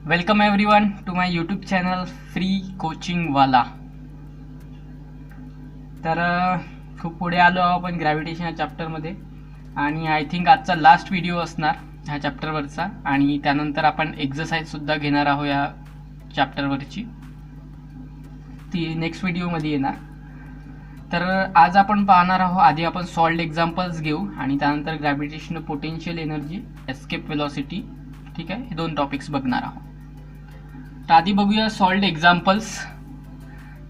Welcome everyone to my YouTube channel free coaching वाला. तर खूप पुढे आलो आपण ग्रॅव्हिटेशन या चॅप्टरमध्ये आणि आय थिंक आजचा लास्ट व्हिडिओ असणार ह्या चॅप्टरवरचा आणि त्यानंतर आपण एक्सरसाइजसुद्धा घेणार आहोत या चॅप्टरवरची. ती नेक्स्ट व्हिडिओमध्ये येणार. तर आज आपण पाहणार आहोत, आधी आपण सॉल्व्ड एक्झाम्पल्स घेऊ आणि त्यानंतर gravitational potential energy, escape velocity, ठीक आहे, हे दोन टॉपिक्स बघणार आहोत. तर आधी बघूया सॉल्व्ड एक्झाम्पल्स.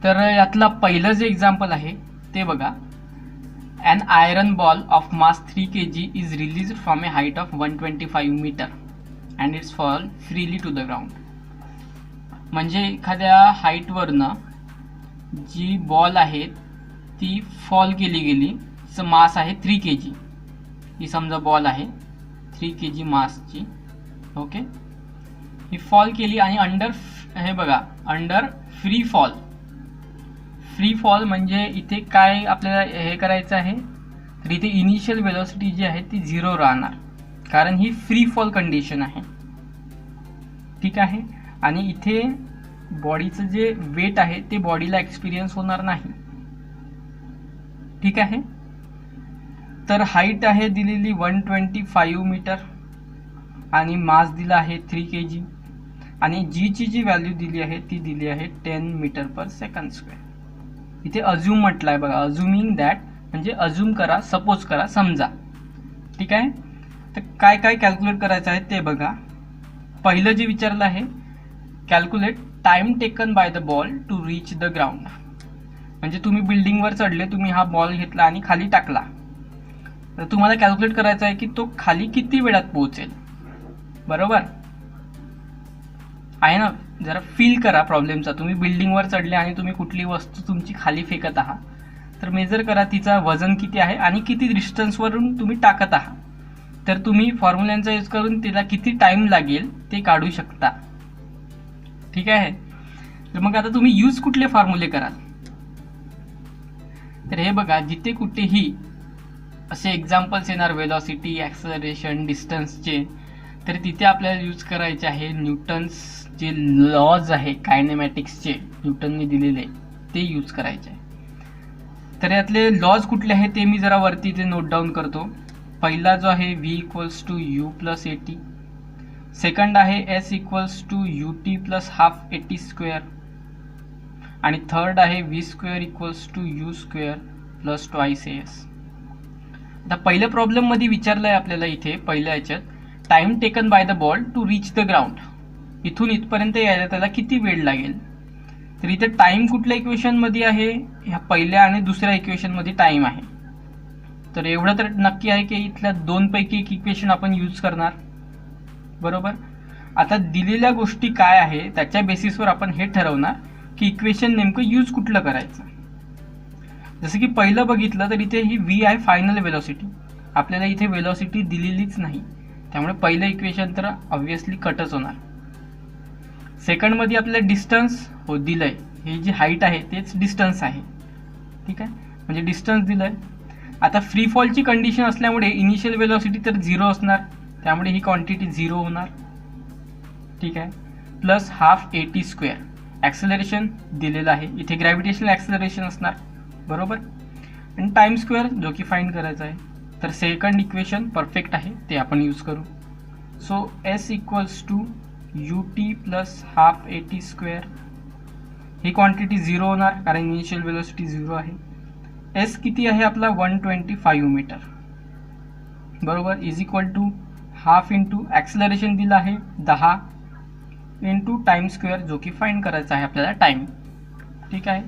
तर यातला पहिलं जे एक्झाम्पल आहे ते बघा. An iron ball of mass 3 kg is released from a height of 125 meter and it's fall freely to the ground. म्हणजे एखाद्या हाईटवरनं जी बॉल आहे ती फॉल केली गेली, तिचं मास आहे 3 kg. ही समजा बॉल आहे 3 kg मासची, ओके. ही फॉल केली आणि अंडर, हे बघा, under free fall. Free fall म्हणजे इथे काय आपल्याला हे करायचं आहे, तर इथे इनिशियल वेलोसिटी जी आहे ती 0 राहणार, कारण ही फ्री फॉल कंडिशन आहे, ठीक आहे. आणि इथे बॉडीचं जे वेट आहे ते बॉडीला एक्सपिरियन्स होणार नाही, ठीक आहे. तर हाईट आहे दिलेली 125 मीटर आणि मास दिला आहे 3 kg आणि जीची जी व्हॅल्यू दिली आहे ती दिली आहे 10 मीटर पर सेकंड स्क्वेअर. इथे अज्यूम म्हटलं आहे बघा, अज्युमिंग दॅट म्हणजे अज्यूम करा, सपोज करा, समजा, ठीक आहे. तर काय काय कॅल्क्युलेट करायचं आहे ते बघा. पहिलं जे विचारलं आहे, calculate time taken by the ball to reach the ground. म्हणजे तुम्ही बिल्डिंगवर चढले, तुम्ही हा बॉल घेतला आणि खाली टाकला, तर तुम्हाला कॅल्क्युलेट करायचं आहे की तो खाली किती वेळात पोहोचेल, बरोबर आहे ना. जरा फील करा प्रॉब्लेमचा. तुम्ही बिल्डिंगवर चढले आणि तुम्ही कुठली वस्तू तुमची खाली फेकत आहात, तर मेजर करा तिचा वजन किती आहे आणि किती डिस्टन्सवरून तुम्ही टाकत आहात. तर तुम्ही फॉर्म्युल्यांचा यूज करून तिला किती टाइम लागेल ते काढू शकता, ठीक आहे. तर मग आता तुम्ही यूज कुठले फॉर्म्युले कराल, तर हे बघा, जिथे कुठेही असे एक्झाम्पल्स येणार वेलॉसिटी, ॲक्सेलरेशन, डिस्टन्सचे, तर तिथे आपल्याला यूज करायचे आहे न्यूटन्स जे लॉज आहे कायनेमॅटिक्सचे, न्यूटनने दिलेले, ते यूज करायचे आहे. तर यातले लॉज कुठले आहे ते मी जरा वरती ते नोट डाऊन करतो. पहिला जो आहे V equals to U plus AT. Second आहे S equals to UT plus half AT square. आणि थर्ड आहे V square equals to U square plus twice AS. आता पहिल्या प्रॉब्लेममध्ये विचारलं आहे आपल्याला, इथे पहिल्या याच्यात time taken by the ball to reach the ground, इथून इथपर्यंत यायला त्याला किती वेळ लागेल. तर इथे टाइम कुठल्या इक्वेशनमध्ये आहे, ह्या पहिल्या आणि दुसऱ्या इक्वेशनमध्ये टाइम आहे. तर एवढं तर नक्की आहे की इथल्या दोनपैकी एक इक्वेशन आपण यूज करणार, बरोबर. आता दिलेल्या गोष्टी काय आहे त्याच्या बेसिसवर आपण हे ठरवणार की इक्वेशन नेमकं यूज कुठलं करायचं. जसं की पहिलं बघितलं तर इथे ही V आहे फायनल वेलॉसिटी, आपल्याला इथे वेलॉसिटी दिलेलीच नाही, त्यामुळे पहिलं इक्वेशन तर ऑब्व्हियसली कटच होणार. सेकंडमध्ये आपल्याला डिस्टन्स हो दिलंय, ही जी हाईट आहे तेच डिस्टन्स आहे, ठीक आहे, म्हणजे डिस्टन्स दिलंय. आता फ्री फॉलची कंडिशन असल्यामुळे इनिशियल वेलॉसिटी तर 0 असणार, त्यामुळे ही क्वांटिटी 0 होणार, ठीक आहे. Plus half AT square. Acceleration दिलेलं आहे, इथे ग्रॅव्हिटेशनल ॲक्सेलरेशन असणार, बरोबर. आणि टाइम स्क्वेअर जो की फाइंड करायचा आहे. तर सेकंड इक्वेशन परफेक्ट आहे, ते आपण यूज करू. So S equals to UT plus half AT square. ही क्वांटिटी 0 होणार कारण इनिशियल वेलोसिटी 0 आहे. S किती आहे आपला 125 मीटर, बरोबर, is equal to half into acceleration दिलं आहे 10 इंटू टाइम स्क्वेअर जो की फाइंड करायचा आहे आपल्याला टाइम, ठीक आहे.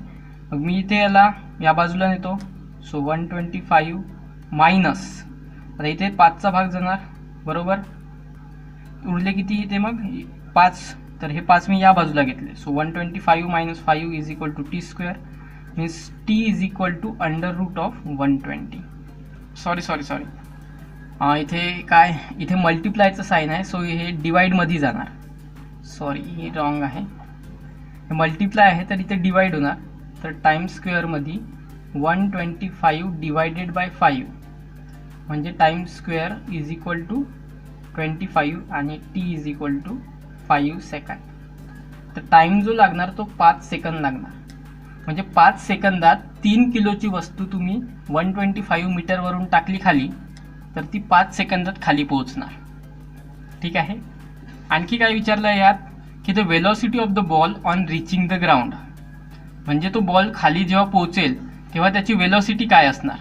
मग मी इथे याला या बाजूला नेतो. सो 125 मायनस, आता इथे 5चा भाग जाणार, बरोबर. उरले किती इथे मग 5, तर हे 5 मी या बाजूला घेतले. सो 125 minus 5 is equal to T square, means T is equal to under root of 120. Sorry इथे काय, इथे मल्टिप्लायचं साईन आहे, सो हे डिवाइडमध्ये जाणार. सॉरी, हे रॉंग आहे, हे मल्टिप्लाय आहे तर इथे डिवाइड होणार. तर टाइम स्क्वेअरमध्ये 125 डिवायडेड बाय 5 म्हणजे time square is equal to 25 आणि T is equal to 5 second. तर टाईम जो लागणार तो 5 सेकंद लागणार. म्हणजे 5 सेकंदात 3 किलोची वस्तू तुम्ही 125 मीटरवरून टाकली खाली तर ती 5 सेकंदात खाली पोहोचणार. ठीक आहे. आणखी काय विचारलं आहे यात की the velocity of the ball on reaching the ground. म्हणजे तो बॉल खाली जेव्हा पोहोचेल तेव्हा त्याची वेलॉसिटी काय असणार.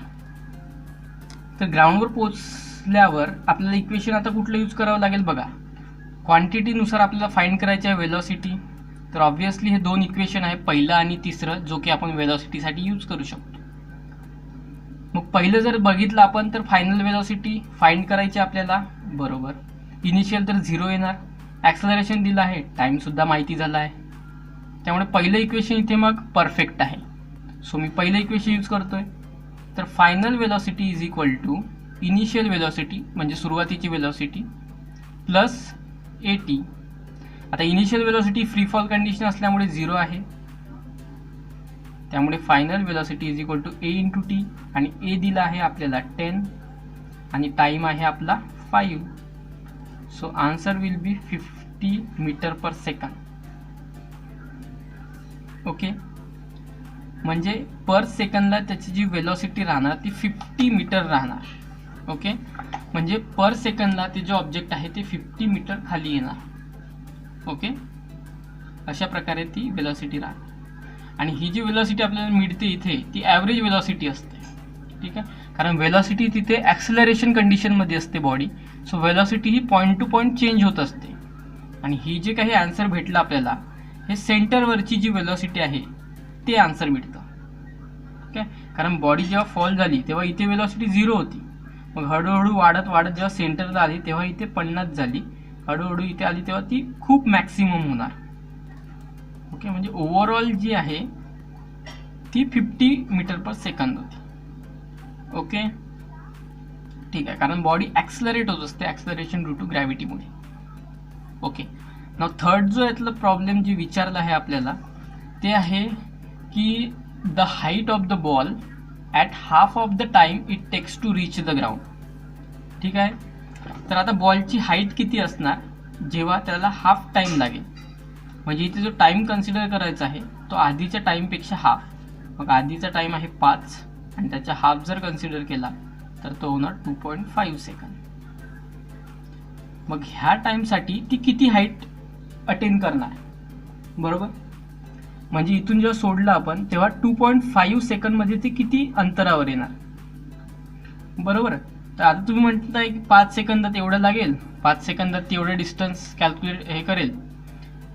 तर ग्राउंडवर पोहोचल्यावर आपल्याला इक्वेशन आता कुठलं यूज करावं लागेल बघा. क्वांटिटीनुसार आपल्याला फाइंड करायची आहे वेलॉसिटी. तर ऑब्व्हियसली हे 2 इक्वेशन आहे, पहिलं आणि तिसरं, जो की आपण वेलॉसिटीसाठी यूज करू शकतो. मग पहिलं जर बघितलं आपण तर फायनल वेलॉसिटी फाइंड करायची आपल्याला. बरोबर. इनिशियल तर 0 येणार. ॲक्सलरेशन दिलं आहे, टाईमसुद्धा माहिती झाला आहे. त्यामुळे पहिलं इक्वेशन इथे मग परफेक्ट आहे. सो मी पहिलं इक्वेशन यूज करतोय. तर final velocity is equal to initial velocity म्हणजे सुरुवातीची वेलॉसिटी प्लस AT. आता initial velocity free fall condition असल्यामुळे 0 आहे. त्यामुळे final velocity is equal to A × T आणि A दिला आहे आपल्याला 10 आणि टाईम आहे आपला 5. So answer will be 50 metre per second. Okay. म्हणजे पर सेकंदला त्याची जी वेलॉसिटी राहणार ती 50 मीटर राहणार. ओके. म्हणजे पर सेकंदला ते जे ऑब्जेक्ट आहे ते 50 मीटर खाली येणार. ओके. अशा प्रकारे ती वेलॉसिटी राहते. आणि ही जी वेलॉसिटी आपल्याला मिळते इथे ती ॲव्हरेज वेलॉसिटी असते. ठीक आहे. कारण वेलॉसिटी तिथे ॲक्सलरेशन कंडिशनमध्ये असते बॉडी. सो वेलॉसिटी ही पॉईंट टू पॉईंट चेंज होत असते. आणि ही जे काही आन्सर भेटलं आपल्याला हे सेंटरवरची जी वेलॉसिटी आहे ते आन्सर मिळतं. ठीक आहे. कारण बॉडी जेव्हा फॉल झाली तेव्हा इथे वेलॉसिटी 0 होती. मग हळूहळू वाढत वाढत जेव्हा सेंटरला आली तेव्हा इथे 50 झाली. हळूहळू इथे आली तेव्हा ती खूप मॅक्सिमम होणार. ओके. म्हणजे ओव्हरऑल जी आहे ती 50 मीटर पर सेकंद होती. ओके. ठीक आहे. कारण बॉडी ॲक्सलरेट होत असते ॲक्सलरेशन ड्यू टू ग्रॅव्हिटीमुळे. ओके. नाव थर्ड जो यातलं प्रॉब्लेम जे विचारलं आहे आपल्याला ते आहे की the height of the ball at half of the time it takes to reach the ground. ठीक आहे. तर आता बॉलची हाईट किती असणार जेव्हा त्याला हाफ टाईम लागेल. म्हणजे इथे जो टाईम कन्सिडर करायचा आहे तो आधीच्या टाईमपेक्षा हाफ. मग आधीचा टाईम आहे 5 आणि त्याचा हाफ जर कन्सिडर केला तर तो होणार 2.5 सेकंद. मग ह्या टाईमसाठी ती किती हाईट अटेन करणार. बरोबर. म्हणजे इथून जेव्हा सोडलं आपण तेव्हा 2.5 सेकंदमध्ये ते किती अंतरावर येणार. बरोबर. तर आता तुम्ही म्हणताय की 5 सेकंदात एवढं लागेल, 5 सेकंदात तेवढं डिस्टन्स कॅल्क्युलेट हे करेल.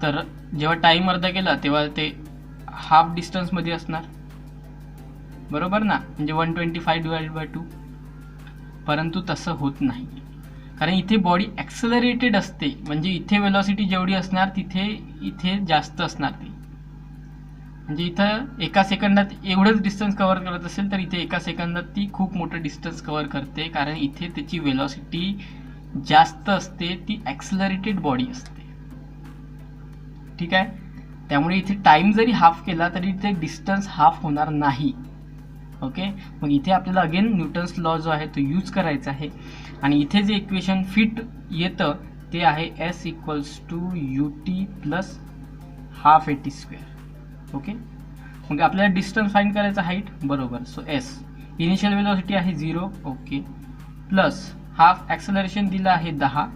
तर जेव्हा टाईम अर्धा केला तेव्हा ते हाफ डिस्टन्समध्ये असणार. बरोबर ना. म्हणजे 125/2. परंतु तसं होत नाही. कारण इथे बॉडी ॲक्सलरेटेड असते. म्हणजे इथे वेलॉसिटी जेवढी असणार तिथे इथे जास्त असणार ती. म्हणजे इथं एका सेकंदात एवढंच डिस्टन्स कव्हर करत असेल तर इथे एका सेकंदात ती खूप मोठं डिस्टन्स कव्हर करते. कारण इथे त्याची वेलॉसिटी जास्त असते. ती ॲक्सलरेटेड बॉडी असते. ठीक आहे. त्यामुळे इथे टाईम जरी हाफ केला तरी इथे डिस्टन्स हाफ होणार नाही. ओके. मग इथे आपल्याला अगेन न्यूटन्स लॉ जो आहे तो यूज करायचा आहे. आणि इथे जे इक्वेशन फिट येतं ते आहे S = UT + ½ AT². ओके. मग आपल्याला डिस्टन्स फाइंड करायचा हाईट. बरोबर. सो S इनिशियल वेलॉसिटी आहे 0. ओके. प्लस हाफ ॲक्सलरेशन दिलं आहे 10.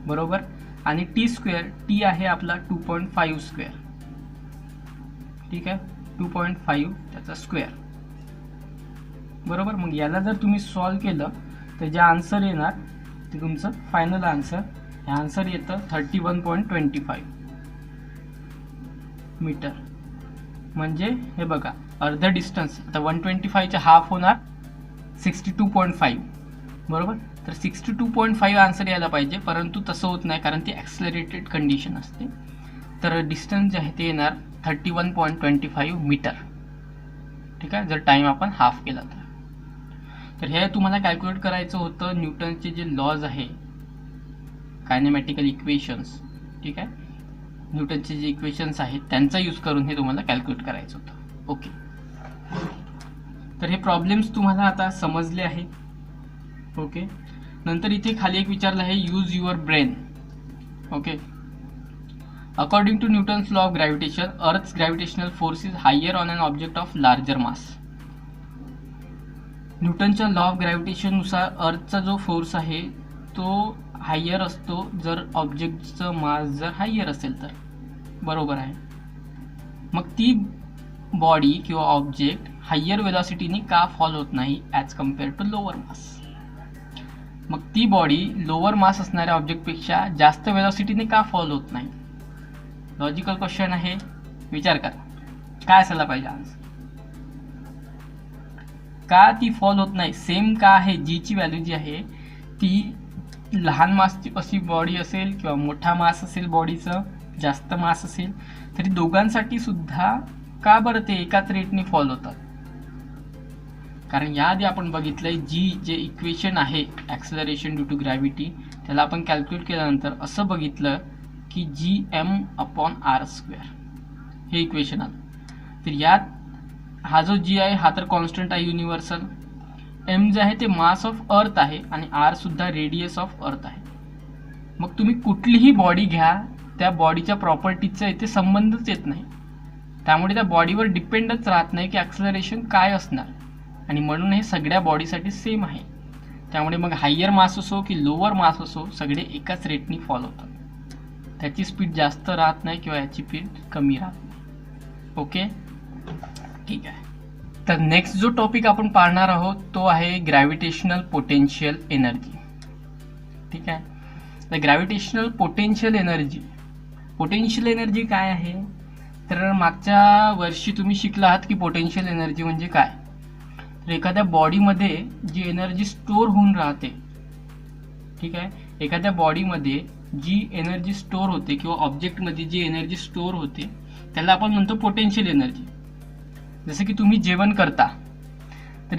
बरोबर. आणि T². T आहे आपला 2.5². ठीक आहे. 2.5 त्याचा स्क्वेअर. बरोबर. मग याला जर तुम्ही सॉल्व केलं तर जे आन्सर येणार ते तुमचं फायनल आन्सर. हे आन्सर येतं 31.25 मीटर. म्हणजे हे बघा अर्ध डिस्टन्स. आता 125च्या हाफ होणार 62.5. बरोबर. तर 62.5 आन्सर यायला पाहिजे. परंतु तसं होत नाही कारण ती ॲक्सलरेटेड कंडिशन असते. तर डिस्टन्स जे आहे ते येणार 31.25 मीटर. ठीक आहे. जर टाईम आपण हाफ केला तर हे तुम्हाला कॅल्क्युलेट करायचं होतं न्यूटनचे जे लॉज आहे कायनेमॅटिकल इक्वेशन्स. ठीक आहे. न्यूटनचे जे इक्वेशन्स आहेत त्यांचा यूज करून हे तुम्हाला कॅल्क्युलेट करायचं होतं. ओके. तर हे प्रॉब्लेम्स तुम्हाला आता समजले आहे. ओके. नंतर इथे खाली एक विचारलं आहे use your brain. Okay. According to Newton's law of gravitation, Earth's gravitational force is higher on an object of larger mass. न्यूटनच्या लॉ ऑफ ग्रॅव्हिटेशननुसार अर्थचा जो फोर्स आहे तो हायर असतो जर ऑब्जेक्टचं मास जर हायर असेल तर. बरोबर आहे. मग ती बॉडी किंवा ऑब्जेक्ट हायर वेलॉसिटीने का फॉल होत नाही ॲज कम्पेअर टू लोअर मास. मग ती बॉडी लोअर मास असणाऱ्या ऑब्जेक्टपेक्षा जास्त वेलॉसिटीने का फॉल होत नाही. लॉजिकल क्वेश्चन आहे, विचार करा काय असायला पाहिजे आज. का ती फॉल होत नाही, सेम का आहे. जीची व्हॅल्यू जी आहे ती लहान मासची अशी बॉडी असेल किंवा मोठा मास असेल, बॉडीचं जास्त मास असेल तरी दोघांसाठी सुद्धा का बरं ते एकाच रेटने फॉल होतात. कारण याआधी आपण बघितलंय जी जे इक्वेशन आहे ॲक्सेलरेशन ड्यू टू ग्रॅव्हिटी त्याला आपण कॅल्क्युलेट केल्यानंतर असं बघितलं की gm/r² हे इक्वेशन आलं. तर यात हा जो जी आहे हा तर कॉन्स्टंट आहे युनिव्हर्सल. एम जे आहे ते मास ऑफ अर्थ आहे आणि आर सुद्धा रेडियस ऑफ अर्थ आहे. मग तुम्ही कुठलीही बॉडी घ्या त्या बॉडीच्या प्रॉपर्टीचा इथे संबंधच येत नाही. त्यामुळे त्या बॉडीवर डिपेंडच राहत नाही की ॲक्सेलरेशन काय असणार आणि म्हणून हे सगळ्या बॉडीसाठी सेम आहे. त्यामुळे मग हायर मास असो की लोअर मास असो सगळे एकाच रेटनी फॉलो होतात. त्याची स्पीड जास्त राहत नाही किंवा याची स्पीड कमी राहत नाही. ओके, ठीक आहे. तर नेक्स्ट जो टॉपिक आपण पाहणार आहोत तो आहे ग्रॅव्हिटेशनल पोटेन्शियल एनर्जी. ठीक आहे. तर ग्रॅव्हिटेशनल पोटेन्शियल एनर्जी काय आहे. तर मागच्या वर्षी तुम्ही शिकला आहात की पोटेन्शियल एनर्जी म्हणजे काय. तर एखाद्या बॉडीमध्ये जी एनर्जी स्टोअर होऊन राहते, ठीक आहे, एखाद्या बॉडीमध्ये जी एनर्जी स्टोअर होते किंवा ऑब्जेक्टमध्ये जी एनर्जी स्टोअर होते त्याला आपण म्हणतो पोटेन्शियल एनर्जी. जसं की तुम्ही जेवण करता तर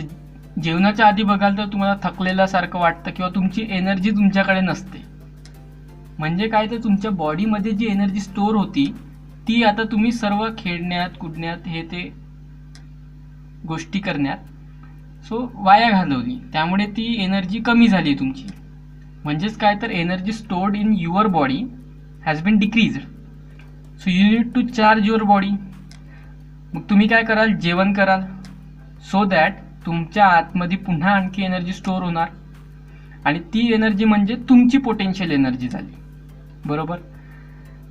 जेवणाच्या आधी बघाल तर तुम्हाला थकलेल्यासारखं वाटतं किंवा तुमची एनर्जी तुमच्याकडे नसते. म्हणजे काय, तर तुमच्या बॉडीमध्ये जी एनर्जी स्टोअर होती ती आता तुम्ही सर्व खेळण्यात कुदण्यात हे ते गोष्टी करण्यात वाया घालवली. त्यामुळे ती एनर्जी कमी झाली तुमची. म्हणजेच काय, तर energy stored in your body has been decreased. So you need to charge your body. मग तुम्ही काय कराल, जेवण कराल सो दॅट तुमच्या आतमध्ये पुन्हा आणखी एनर्जी स्टोअर होणार आणि ती एनर्जी म्हणजे तुमची पोटेन्शियल एनर्जी झाली. बरोबर.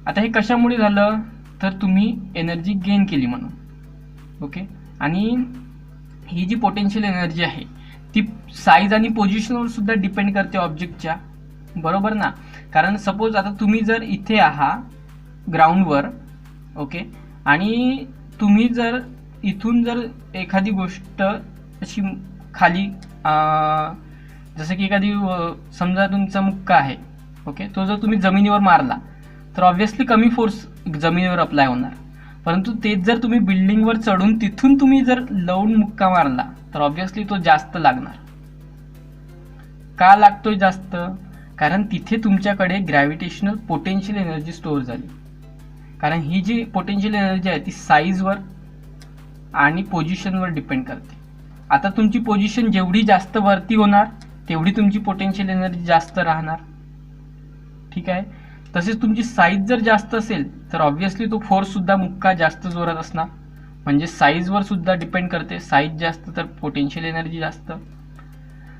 आता हे कशामुळे झालं, तर तुम्ही एनर्जी गेन केली म्हणून. ओके. आणि ही जी पोटेन्शियल एनर्जी आहे ती साईज आणि पोझिशनवर सुद्धा डिपेंड करते ऑब्जेक्टच्या. बरोबर ना. कारण सपोज आता तुम्ही जर इथे आहात ग्राउंडवर, ओके, आणि तुम्ही जर इथून जर एखादी गोष्ट अशी खाली जसं की एखादी समजा तुमचा मुक्का आहे, ओके, तो जर तुम्ही जमिनीवर मारला तर ऑब्व्हियसली कमी फोर्स जमिनीवर अप्लाय होणार. परंतु तेच जर तुम्ही बिल्डिंगवर चढून तिथून तुम्ही जर लावून मुक्का मारला तर ऑब्व्हियसली तो जास्त लागणार. का लागतोय जास्त, कारण तिथे तुमच्याकडे ग्रॅव्हिटेशनल पोटेन्शियल एनर्जी स्टोअर झाली. कारण ही जी पोटेन्शियल एनर्जी आहे ती साईजवर आणि पोझिशनवर डिपेंड करते. आता तुमची पोझिशन जेवढी जास्त वरती होणार तेवढी तुमची पोटेन्शियल एनर्जी जास्त राहणार. ठीक आहे. तसेच तुमची साईज जर जास्त असेल तर ऑब्व्हियसली तो फोर्स सुद्धा मुक्का जास्त जोरात असणार. म्हणजे साईजवर सुद्धा डिपेंड करते. साईज जास्त तर पोटेन्शियल एनर्जी जास्त.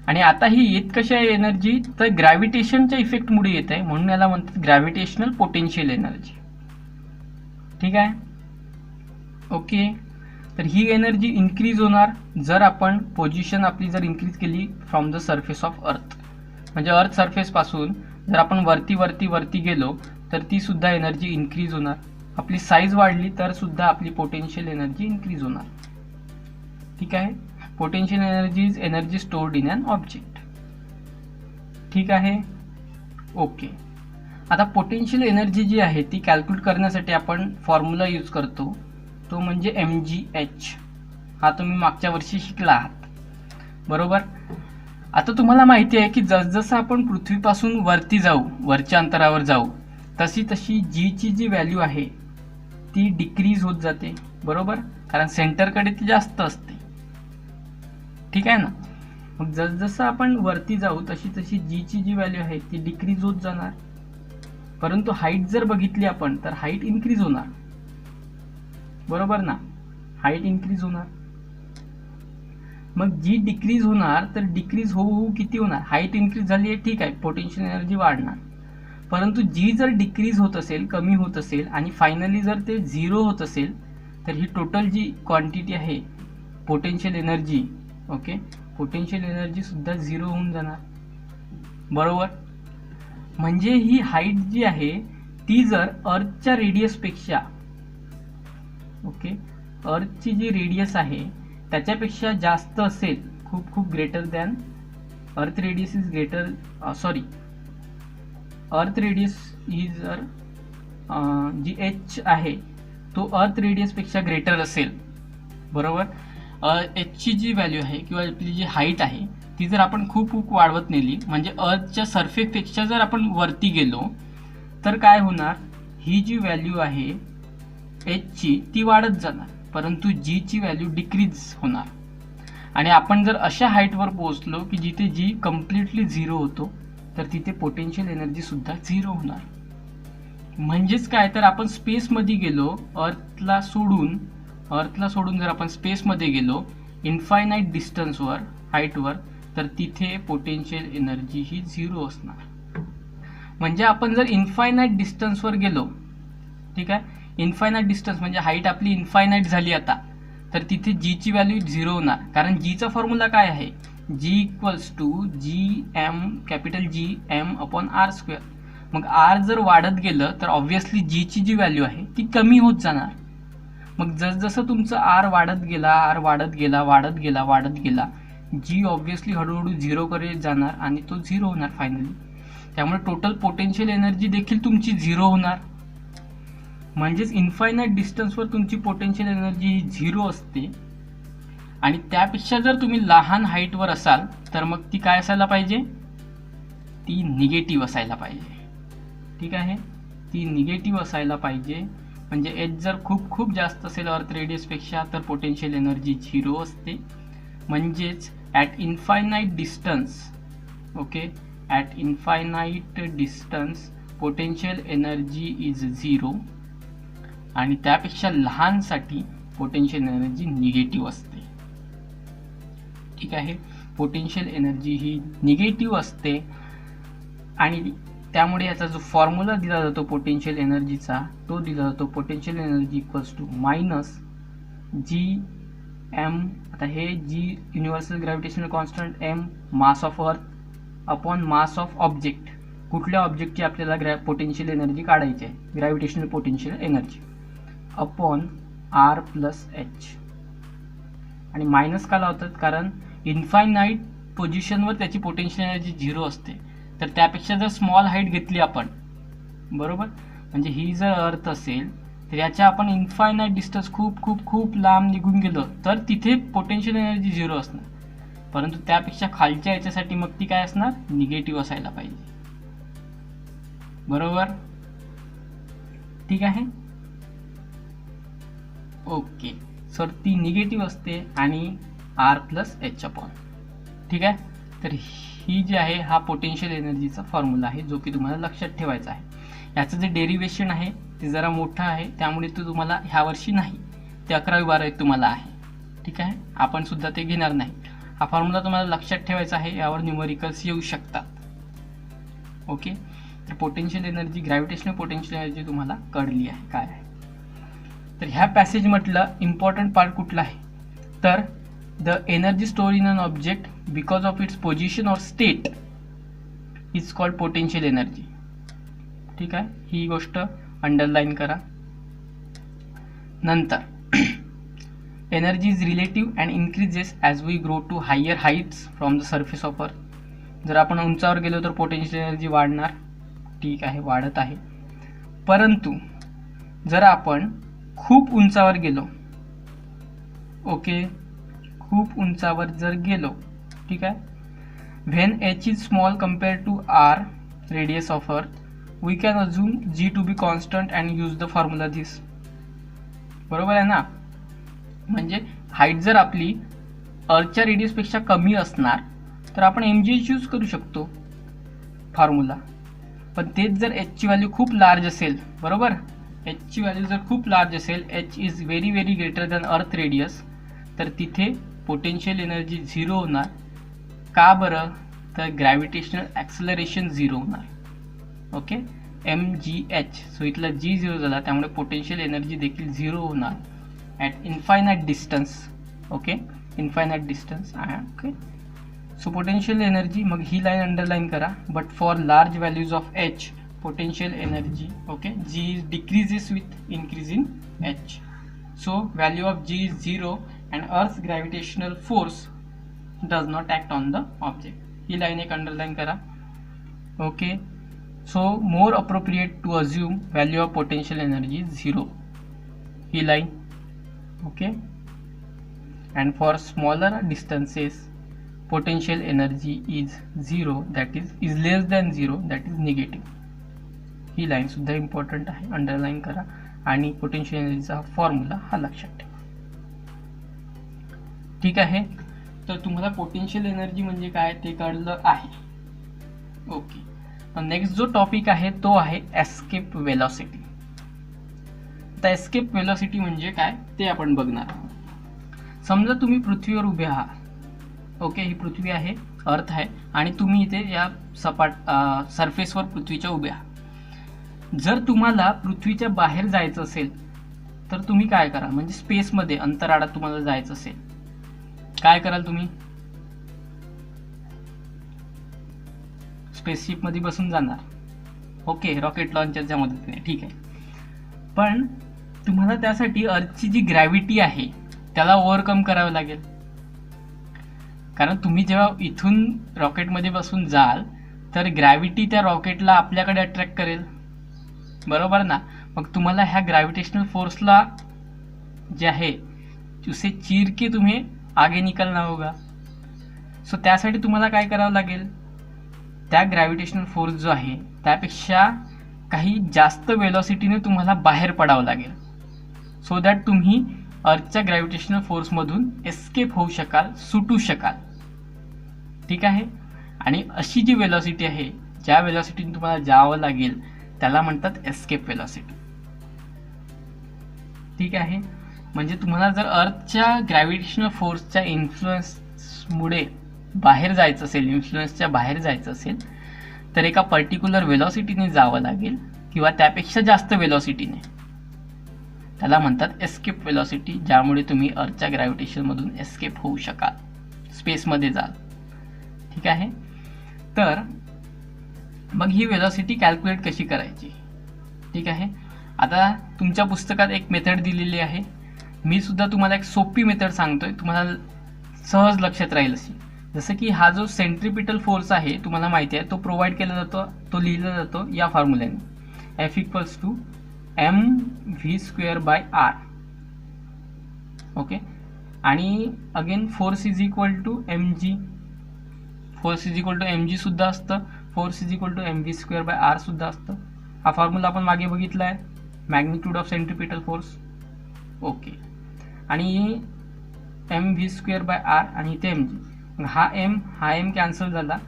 आणि आता ही येत कशी आहे एनर्जी, तर ग्रॅव्हिटेशनच्या इफेक्टमुळे येत आहे, म्हणून याला म्हणतात ग्रॅव्हिटेशनल पोटेन्शियल एनर्जी. ठीक आहे. ओके. तर ही एनर्जी इन्क्रीज होणार जर आपण पोझिशन आपली जर इन्क्रीज केली from the surface of earth. म्हणजे अर्थ सरफेसपासून जर आपण वरती गेलो तर ती सुद्धा एनर्जी इन्क्रीज होणार. आपली साईज वाढली तर सुद्धा आपली पोटेन्शियल एनर्जी इन्क्रीज होणार. ठीक आहे. Potential energy is energy stored in an object. ठीक आहे. ओके. आता पोटेन्शियल एनर्जी जी आहे ती कॅल्क्युलेट करण्यासाठी आपण फॉर्म्युला यूज करतो, तो म्हणजे mgh. हा तुम्ही मागच्या वर्षी शिकला आहात. बरोबर. आता तुम्हाला माहिती आहे की जसजसं आपण पृथ्वीपासून वरती जाऊ, वरच्या अंतरावर जाऊ, तशी तशी जीची जी व्हॅल्यू आहे ती डिक्रीज होत जाते. बरोबर. कारण सेंटरकडे ती जास्त असते. ठीक आहे ना. मग जसजसं आपण वरती जाऊ तशी तशी जीची जी व्हॅल्यू आहे ती डिक्रीज होत जाणार. परंतु हाईट जर बघितली आपण तर हाईट इन्क्रीज होणार, बरोबर ना, हाईट इन्क्रीज होणार. मग जी डिक्रीज होणार तर डिक्रीज होऊ होऊ किती होणार, हाईट इन्क्रीज झाली आहे ठीक आहे, पोटेन्शियल एनर्जी वाढणार. परंतु जी जर डिक्रीज होत असेल, कमी होत असेल आणि फायनली जर ते 0 होत असेल तर ही टोटल जी क्वांटिटी आहे potential energy, okay, potential energy सुद्धा 0 होऊन जाणार, बरोबर. म्हणजे ही हाईट जी आहे ती जर अर्थच्या रेडियसपेक्षा, ओके, अर्थची जी रेडियस आहे त्याच्यापेक्षा जास्त असेल, खूप खूप greater than Earth radius is greater, Earth radius ही जर जी एच आहे तो अर्थ रेडियसपेक्षा ग्रेटर असेल, बरोबर. एचची जी व्हॅल्यू आहे किंवा आपली जी हाईट आहे ती जर आपण खूप खूप वाढवत नेली, म्हणजे अर्थच्या सरफेसपेक्षा जर आपण वरती गेलो तर काय होणार, ही जी व्हॅल्यू आहे एचची ती वाढत जाणार, परंतु जीची व्हॅल्यू डिक्रीज होणार. आणि आपण जर अशा हाईटवर पोहोचलो की जिथे जी कम्प्लिटली 0 होतो तर तिथे पोटेन्शियल एनर्जी सुद्धा 0 होणार. म्हणजेच काय, तर आपण स्पेसमध्ये गेलो, अर्थला सोडून जर आपण स्पेसमध्ये गेलो इन्फायनाईट डिस्टन्सवर, हाईटवर, तर तिथे पोटेन्शियल एनर्जी ही 0 असणार. म्हणजे आपण जर इन्फायनाईट डिस्टन्सवर गेलो, ठीक आहे, इन्फायनाईट डिस्टन्स म्हणजे हाईट आपली इन्फायनाईट झाली आता, तर तिथे जीची व्हॅल्यू 0 होणार. कारण जीचा फॉर्म्युला काय आहे, g equals to G M, capital G M upon R square. मग आर जर वाढत गेलं तर ऑब्व्हियसली जीची जी व्हॅल्यू आहे ती कमी होत जाणार. मग जसजसं तुमचं आर वाढत गेला, जी ऑब्व्हियसली हळूहळू 0 कडे जाणार आणि तो 0 होणार फायनली. त्यामुळे टोटल पोटेन्शियल एनर्जी देखील तुमची 0 होणार. म्हणजेच इन्फायनाईट डिस्टन्सवर तुमची पोटेन्शियल एनर्जी ही 0 असते. आणि त्यापेक्षा जर तुम्ही लहान हाईटवर असाल तर मग ती काय असायला पाहिजे, ती निगेटिव्ह असायला पाहिजे, ठीक आहे, ती निगेटिव्ह असायला पाहिजे. म्हणजे एच जर खूप खूप जास्त असेल अर्थ रेडियसपेक्षा तर पोटेन्शियल एनर्जी 0 असते. म्हणजेच at infinite distance, okay, at infinite distance potential energy is 0 आणि त्यापेक्षा लहानसाठी पोटेन्शियल एनर्जी निगेटिव्ह असते, ठीक आहे. पोटेन्शियल एनर्जी ही निगेटिव्ह असते आणि त्यामुळे याचा जो फॉर्म्युला दिला जातो पोटेन्शियल एनर्जीचा तो दिला जातो potential energy equals to minus G M, आता हे G universal gravitational constant M mass of Earth upon mass of object, कुठल्या ऑब्जेक्टची आपल्याला पोटेन्शियल एनर्जी काढायची आहे, gravitational potential energy, upon R plus h. आणि मायनस का लावतात, कारण इन्फायनाईट पोझिशनवर त्याची पोटेन्शियल एनर्जी 0 असते. तर त्यापेक्षा जर स्मॉल हाईट घेतली आपण, बरोबर, म्हणजे ही जर अर्थ असेल तर याच्या आपण इन्फायनाईट डिस्टन्स खूप खूप खूप लांब निघून गेलो तर तिथे पोटेन्शियल एनर्जी 0 असणार. परंतु त्यापेक्षा खालच्या याच्यासाठी मग ती काय असणार, निगेटिव्ह असायला पाहिजे, बरोबर, ठीक आहे. ओके, सर ती निगेटिव्ह असते आणि आर प्लस एच अपॉन, ठीक आहे. तर ही जी आहे हा पोटेन्शियल एनर्जीचा फॉर्म्युला आहे जो की तुम्हाला लक्षात ठेवायचा आहे. याचं जे डेरिवेशन आहे ते जरा मोठं आहे त्यामुळे तो तुम्हाला ह्या वर्षी नाही, ते 11वी-12वीत तुम्हाला आहे, ठीक आहे. आपण सुद्धा ते घेणार नाही. हा फॉर्म्युला तुम्हाला लक्षात ठेवायचा आहे, यावर न्यूमरिकल्स येऊ शकतात, ओके. तर potential energy, gravitational potential energy तुम्हाला कळली आहे काय आहे. तर ह्या पॅसेज म्हटलं इम्पॉर्टंट पार्ट कुठला आहे, तर the energy store in an object because of its position or state is called potential energy, ठीक आहे. ही गोष्ट अंडरलाईन करा. नंतर energy is relative and increases as we grow to higher heights from the surface of Earth. जर आपण उंचावर गेलो तर पोटेन्शियल एनर्जी वाढणार, ठीक आहे, वाढत आहे. परंतु जर आपण खूप उंचावर गेलो, ओके, खूप उंचावर जर गेलो, ठीक आहे, when h is small compare to R radius of Earth we can assume g to be constant and use the formula this, बरोबर आहे ना. म्हणजे हाईट जर आपली अर्थच्या रेडियसपेक्षा कमी असणार तर आपण एम जी एच यूज करू शकतो फॉर्म्युला. पण तेच जर एचची व्हॅल्यू खूप लार्ज असेल, बरोबर, एचची व्हॅल्यू जर खूप लार्ज असेल, H is very very greater than Earth radius, तर तिथे पोटेन्शियल एनर्जी 0 होणार. का बरं? तर ग्रॅव्हिटेशनल ॲक्सलरेशन 0 होणार. Okay, mgh. सो इथला g 0 झाला, त्यामुळे पोटेन्शियल एनर्जी देखील 0 होणार at infinite distance. Okay, infinite distance. Okay, so potential energy, मग ही लाईन अंडरलाईन करा. But for large values of h, potential energy, okay, g decreases with increase in h. So value of g is 0 and earth's gravitational force does not act on the object. He line एक underline करा. okay, so more appropriate to assume value of potential energy is 0. He line. okay, and for smaller distances potential energy is 0, that is less than 0, that is negative. He line सुद्धा important आहे, underline करा. आणि potential एनर्जीचा formula हा लक्षात ठेवा. ठीक आहे, तर तुम्हाला पोटेन्शियल एनर्जी म्हणजे काय ते कळलं आहे. ओके, नेक्स्ट जो टॉपिक आहे तो आहे एस्केप वेलॉसिटी. आता एस्केप वेलॉसिटी म्हणजे काय ते आपण बघणार आहोत. समजा तुम्ही पृथ्वीवर उभे आहात. ओके, ही पृथ्वी आहे, अर्थ आहे, आणि तुम्ही इथे या सरफेसवर पृथ्वीच्या उभे आहात. जर तुम्हाला पृथ्वीच्या बाहेर जायचं असेल तर तुम्ही काय करा, म्हणजे स्पेसमध्ये अंतराळात तुम्हाला जायचं असेल, काय कराल तुम्ही? स्पेसशिप मध्ये बसून जाणार. ओके, रॉकेट लॉन्चरच्या मदतीने. ठीक आहे, पण तुम्हाला त्यासाठी अर्थची जी ग्रॅव्हिटी आहे त्याला ओव्हरकम करावं लागेल. कारण तुम्ही जेव्हा इथून रॉकेटमध्ये बसून जाल तर ग्रॅव्हिटी त्या रॉकेटला आपल्याकडे अट्रॅक्ट करेल, बरोबर ना. मग तुम्हाला ह्या ग्रॅव्हिटेशनल फोर्सला जे आहे उसे चीर के तुम्हें आगे निकलना होगा. सो त्यासाठी तुम्हाला काय करावं लागेल, त्या ग्रॅव्हिटेशनल फोर्स जो आहे त्यापेक्षा काही जास्त वेलॉसिटीने तुम्हाला बाहेर पडावं लागेल, सो दॅट तुम्ही अर्थच्या ग्रॅव्हिटेशनल फोर्समधून एस्केप होऊ शकाल, सुटू शकाल. ठीक आहे, आणि अशी जी वेलॉसिटी आहे, ज्या वेलॉसिटीने तुम्हाला जावं लागेल त्याला म्हणतात एस्केप वेलॉसिटी. ठीक आहे, म्हणजे तुम्हाला जर अर्थच्या ग्रॅव्हिटेशनल फोर्सच्या इन्फ्लुएन्समुळे बाहेर जायचं असेल, इन्फ्लुएन्सच्या बाहेर जायचं असेल, तर एका पर्टिक्युलर वेलॉसिटीने जावं लागेल किंवा त्यापेक्षा जास्त वेलॉसिटीने. त्याला म्हणतात एस्केप वेलॉसिटी, ज्यामुळे तुम्ही अर्थच्या ग्रॅव्हिटेशनमधून एस्केप होऊ शकाल, स्पेसमध्ये जाल. ठीक आहे, तर मग ही वेलॉसिटी कॅल्क्युलेट कशी करायची. ठीक आहे, आता तुमच्या पुस्तकात एक मेथड दिलेली आहे, मी सुद्धा तुम्हाला एक सोपी मेथड सांगतोय, तुम्हाला सहज लक्षात राहील अशी. जसं की हा जो सेंट्रिपिटल फोर्स आहे तुम्हाला माहिती आहे, तो प्रोव्हाइड केला जातो, तो लिहिला जातो या फॉर्म्युल्याने, F = mv²/r. ओके, आणि again force is equal to mg, force is equal to mg सुद्धा असतं, force is equal to mv²/r सुद्धा असतं. हा फॉर्म्युला आपण मागे बघितला आहे, magnitude of centripetal force. Okay, आणि mv²/r आणि इथे mg. हा m कॅन्सल झाला,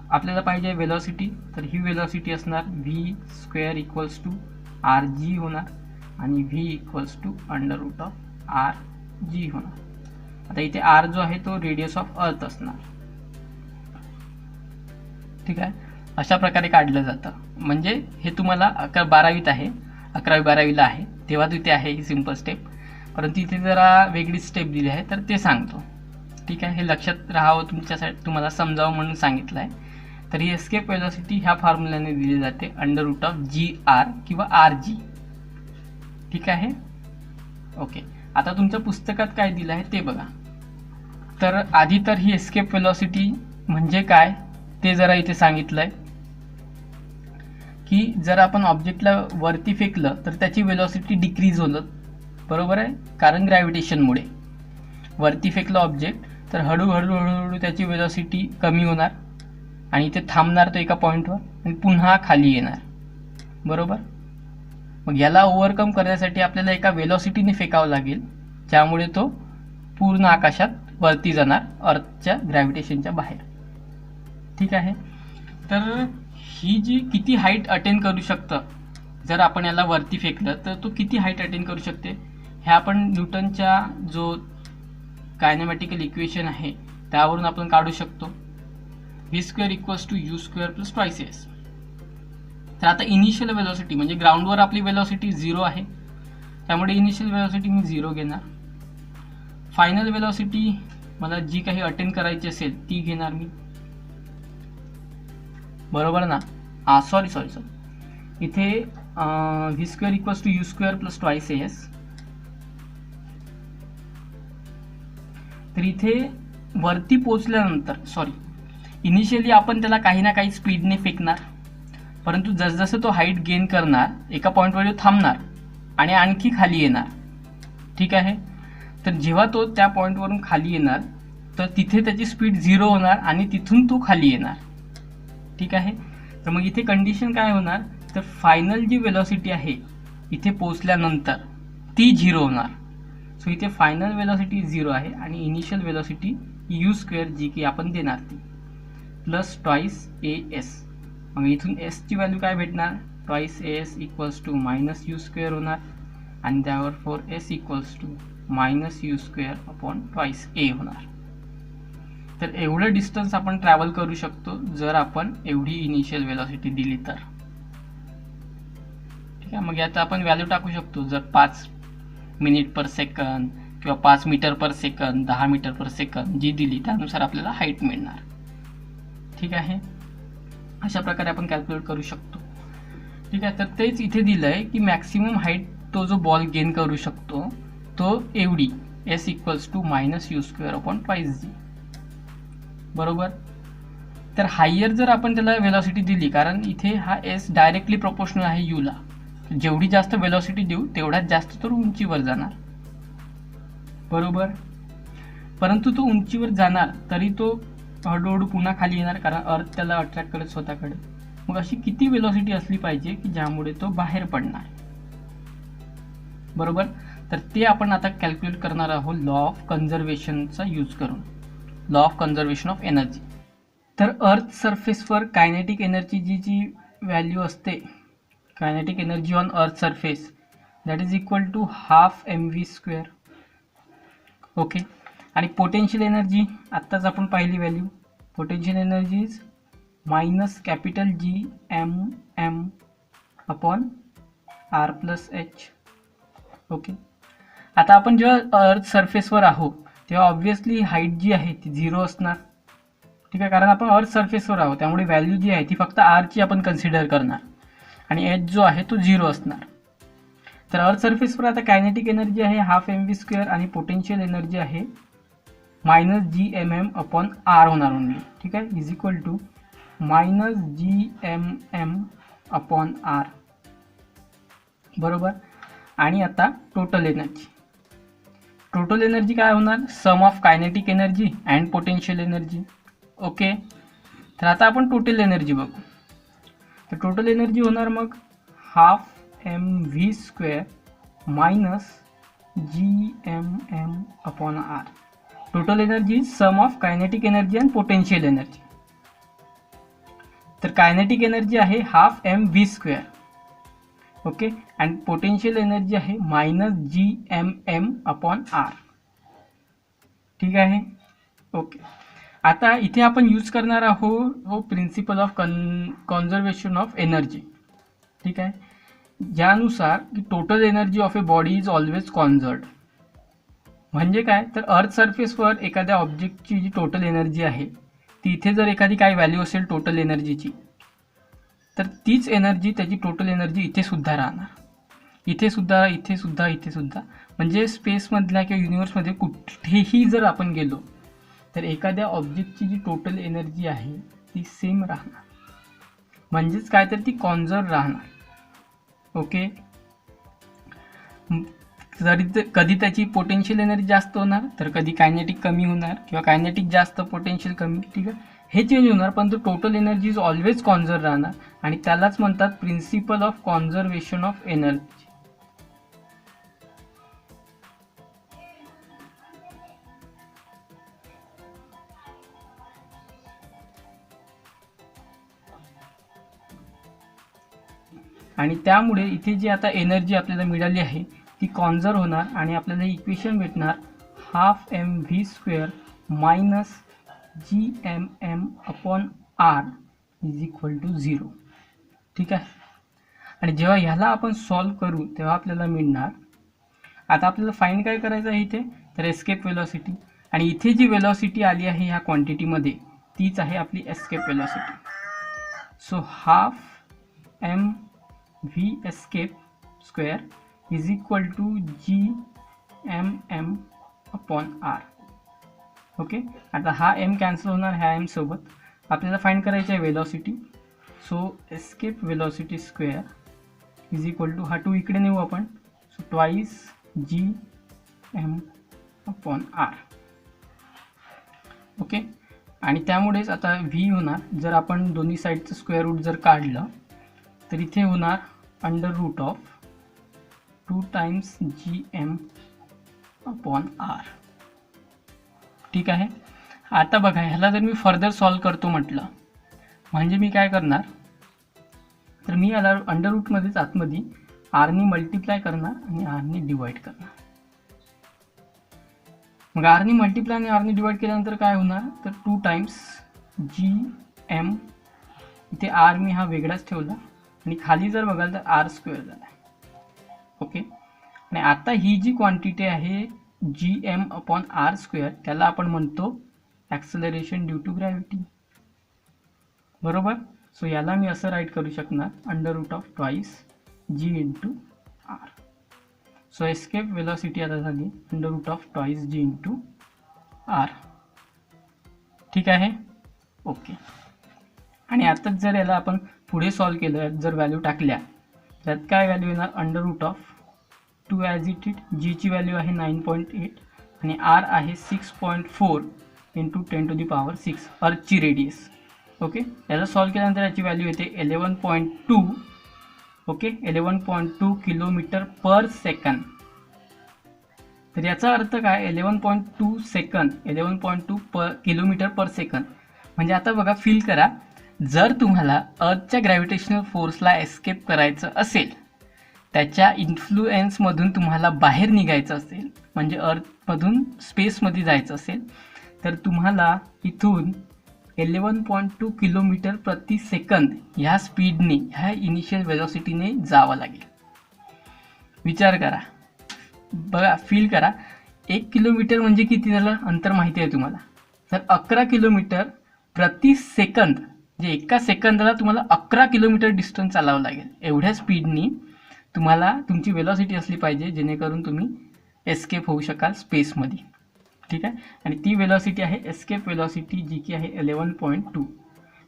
आपल्याला पाहिजे वेलॉसिटी, तर ही वेलॉसिटी असणार v² = rg होणार आणि v = √r(g) होणार. आता इथे r जो आहे तो रेडियस ऑफ अर्थ असणार. ठीक आहे, अशा प्रकारे काढलं जातं. म्हणजे हे तुम्हाला 11वीत आहे, 11वी-12वीला आहे तेव्हा तिथे आहे ही सिंपल स्टेप, परंतु इथे जरा वेगळी स्टेप दिली आहे तर ते सांगतो. ठीक आहे, हे लक्षात राहावं तुमच्यासाठी, तुम्हाला समजावं म्हणून सांगितलं आहे. तर ही एस्केप वेलॉसिटी ह्या फॉर्म्युल्याने दिली जाते, √gr किंवा rg. ठीक आहे, ओके. आता तुमच्या पुस्तकात काय दिलं आहे ते बघा. तर आधी तर ही एस्केप वेलॉसिटी म्हणजे काय ते जरा इथे सांगितलंय, की जर आपण ऑब्जेक्टला वरती फेकलं तर त्याची वेलॉसिटी डिक्रीज होतं, बरोबर आहे, कारण ग्रॅव्हिटेशनमुळे. वरती फेकलं ऑब्जेक्ट तर हळूहळू त्याची वेलॉसिटी कमी होणार आणि ते थांबणार तो एका पॉईंटवर आणि पुन्हा खाली येणार, बरोबर. मग याला ओव्हरकम करण्यासाठी आपल्याला एका वेलॉसिटीने फेकावं लागेल, ज्यामुळे तो पूर्ण आकाशात वरती जाणार, अर्थच्या ग्रॅव्हिटेशनच्या बाहेर. ठीक आहे, तर ही जी किती हाईट अटेन करू शकतं, जर आपण याला वरती फेकलं तर तो किती हाईट अटेन करू शकते, हे आपण न्यूटनच्या जो कायनेमॅटिकल इक्वेशन आहे त्यावरून आपण काढू शकतो. v² equals to u² plus twice S. तर आता इनिशियल वेलोसिटी म्हणजे ग्राउंडवर आपली वेलोसिटी 0 आहे, त्यामुळे इनिशियल वेलोसिटी मी 0 घेणार. फायनल वेलोसिटी मला जी काही अटेन करायची असेल ती घेणार मी, बरोबर ना. सॉरी इथे v² equals to u² plus twice S. तर इथे वरती पोचल्यानंतर इनिशियली आपण त्याला काही ना काही स्पीडने फेकणार, परंतु जसजसं तो हाईट गेन करणार एका पॉईंटवर थांबणार आणि आणखी खाली येणार. ठीक आहे. तर जेव्हा तो त्या पॉईंटवरून खाली येणार तर तिथे त्याची स्पीड 0 होणार आणि तिथून तो खाली येणार. ठीक आहे. तर मग इथे कंडिशन काय होणार, तर फायनल जी वेलोसिटी आहे इथे पोचल्यानंतर ती 0 होणार. सो इथे फायनल वेलोसिटी 0 आहे आणि इनिशियल वेलोसिटी u² जी की आपण देणार ती प्लस ट्वाइस ए एस. मग इथून एस ची व्हॅल्यू काय भेटणार, twice a s equals to minus u² होणार आणि त्यावर for s equals to minus u² upon twice a होणार. तर एवढं डिस्टन्स आपण ट्रॅव्हल करू शकतो जर आपण एवढी इनिशियल वेलोसिटी दिली तर. ठीक आहे. मग यात आपण व्हॅल्यू टाकू शकतो, जर 5 मिनिट पर सेकंद किंवा 5 metre per second, 10 metre per second जी दिली त्यानुसार आपल्याला हाईट मिळणार. ठीक आहे. अशा प्रकारे आपण कॅल्क्युलेट करू शकतो. ठीक आहे. तर तेच इथे दिलं आहे की मॅक्सिमम हाईट तो जो बॉल गेन करू शकतो तो एवढी s equals to minus u² upon twice g. बरोबर. तर हायर जर आपण त्याला वेलोसिटी दिली, कारण इथे हा एस डायरेक्टली प्रोपोर्शनल आहे यूला, जेवढी जास्त वेलोसिटी देऊ तेवढ्यात जास्त तो उंचीवर जाणार. बरोबर. परंतु तो उंचीवर जाणार तरी तो हळूहळू पुन्हा खाली येणार, कारण अर्थ त्याला अट्रॅक्ट करत स्वतःकडे. मग अशी किती वेलोसिटी असली पाहिजे की ज्यामुळे तो बाहेर पडणार. बरोबर. तर ते आपण आता कॅल्क्युलेट करणार आहोत लॉ ऑफ कन्झर्वेशनचा यूज करून, law of conservation of energy. तर अर्थ सरफेसवर कायनेटिक एनर्जीची जी व्हॅल्यू असते, kinetic energy on earth surface, that is equal to half mv². Okay. आणि पोटेन्शियल एनर्जी आत्ताच आपण पाहिली value, potential energy is minus capital G m upon r plus H. Okay. आता आपण जेव्हा अर्थ सरफेसवर आहोत तेव्हा ऑब्व्हियसली हाईट जी आहे ती 0 असणार. ठीक आहे. कारण आपण अर्थ सरफेसवर आहोत त्यामुळे व्हॅल्यू जी आहे ती फक्त r ची आपण कन्सिडर करणार आणि एच जो आहे तो 0 असणार. तर अर्थ सरफेसवर आता कायनेटिक एनर्जी आहे हाफ mv² आणि पोटेन्शियल एनर्जी आहे मायनस gmm अपॉन r होणार ओनली. ठीक आहे. Is equal to minus gmm upon r. बरोबर. आणि आता टोटल एनर्जी काय होणार, sum of kinetic energy and potential energy. Okay. तर आता आपण टोटल एनर्जी बघू. तर टोटल एनर्जी होणार मग half mv² minus gmm upon r. Total energy is sum of kinetic energy and potential energy. तर कायनेटिक एनर्जी आहे half mv². Okay. And potential energy आहे मायनस gmm अपॉन r. ठीक आहे. Okay. आता इथे आपण यूज करणार आहोत principle of conservation of energy. ठीक आहे. ज्यानुसार की total energy of a body is always conserved. म्हणजे काय, तर अर्थ सरफेसवर एखाद्या ऑब्जेक्टची जी टोटल एनर्जी आहे ती इथे जर एखादी काय व्हॅल्यू असेल टोटल एनर्जीची, तर तीच एनर्जी त्याची टोटल एनर्जी इथे सुद्धा राहणार, इथे सुद्धा. म्हणजे स्पेसमधल्या किंवा युनिवर्समध्ये कुठेही जर आपण गेलो तर एखाद्या ऑब्जेक्टची जी टोटल एनर्जी आहे ती सेम राहणार. म्हणजेच काय, तर ती कॉन्झर्व राहणार. ओके. कधी त्याची पोटेन्शियल एनर्जी जास्त होणार तर कधी कायनेटिक कमी होणार किंवा कायनेटिक जास्त पोटेन्शियल कमी. ठीक आहे. हे चेंज होणार, पण तो total energy is always conserve राहणार आणि त्यालाच म्हणतात principle of conservation of energy. आणि त्यामुळे इथे जी आता एनर्जी आपल्याला मिळाली आहे ती कॉन्झर्व होणार आणि आपल्याला इक्वेशन भेटणार ½ mv² - gmm/r = 0. ठीक आहे. आणि जेव्हा ह्याला आपण सॉल्व करू तेव्हा आपल्याला मिळणार, आता आपल्याला फाइंड काय करायचं आहे इथे, तर एस्केप वेलॉसिटी. आणि इथे जी वेलॉसिटी आली आहे ह्या क्वांटिटीमध्ये तीच आहे आपली escape velocity. So ½ mv escape² = gmm/r. Okay. आता हा m कॅन्सल होणार ह्या m सोबत. आपल्याला फाइंड करायची आहे velocity. So escape velocity square = हा 2 इकडे नेऊ आपण, सो ट्वाइस gm/r. ओके. आणि त्यामुळेच आता v होणार, जर आपण दोन्ही साईडचं स्क्वेअर रूट जर काढलं तर इथे होणार √2 टाइम्स gm/r. ठीक आहे. आता बघा, ह्याला जर मी फर्दर सॉल्व करतो म्हटलं म्हणजे मी काय करणार, तर मी याला अंडररूटमध्येच आतमध्ये आरनी मल्टिप्लाय करणार आणि आरनी डिवाइड करणार. मग आरनी मल्टिप्लाय आणि आरनी डिवाइड केल्यानंतर काय होणार, तर 2 टाइम्स gm, इथे आर मी हा वेगळाच ठेवला आणि खाली जर बघाल तर r² झाला. ओके. आणि आता ही जी क्वांटिटी आहे gm/r², त्याला आपण म्हणतो ॲक्सेलरेशन ड्यू टू ग्रॅव्हिटी. बरोबर. सो याला मी असं राईट करू शकणार √2 g × r. So escape velocity आता झाली √2 g × r. ठीक आहे. ओके. आणि आताच जर याला आपण पुढे सॉल्व केलं, जर व्हॅल्यू टाकल्या त्यात काय व्हॅल्यू येणार, √2 ॲज इट इट. g ची व्हॅल्यू आहे 9.8 आणि r आहे 6.4 × 10⁶ अर्थची रेडियस. ओके. याला सॉल्व केल्यानंतर याची व्हॅल्यू येते 11.2. Okay, 11.2 km/s. तर याचा अर्थ काय, 11.2 सेकंद, 11.2 km/s. म्हणजे आता बघा, फील करा, जर तुम्हाला अर्थच्या ग्रॅव्हिटेशनल फोर्सला एस्केप करायचं असेल, त्याच्या इन्फ्लुएन्समधून तुम्हाला बाहेर निघायचं असेल, म्हणजे अर्थमधून स्पेसमध्ये जायचं असेल, तर तुम्हाला इथून 11.2 km/s ह्या स्पीडने, ह्या इनिशियल वेलॉसिटीने जावं लागेल. विचार करा, बघा, फील करा, 1 किलोमीटर म्हणजे किती झालं अंतर माहिती आहे तुम्हाला, तर 11 km/s, जे एका सेकंदाला तुम्हाला 11 किलोमीटर डिस्टन्स चालावं लागेल. एवढ्या स्पीडनी तुम्हाला तुमची वेलॉसिटी असली पाहिजे जेणेकरून तुम्ही एस्केप होऊ शकाल स्पेसमध्ये. ठीक आहे. आणि ती वेलॉसिटी आहे एस्केप वेलॉसिटी, जी की आहे 11.2.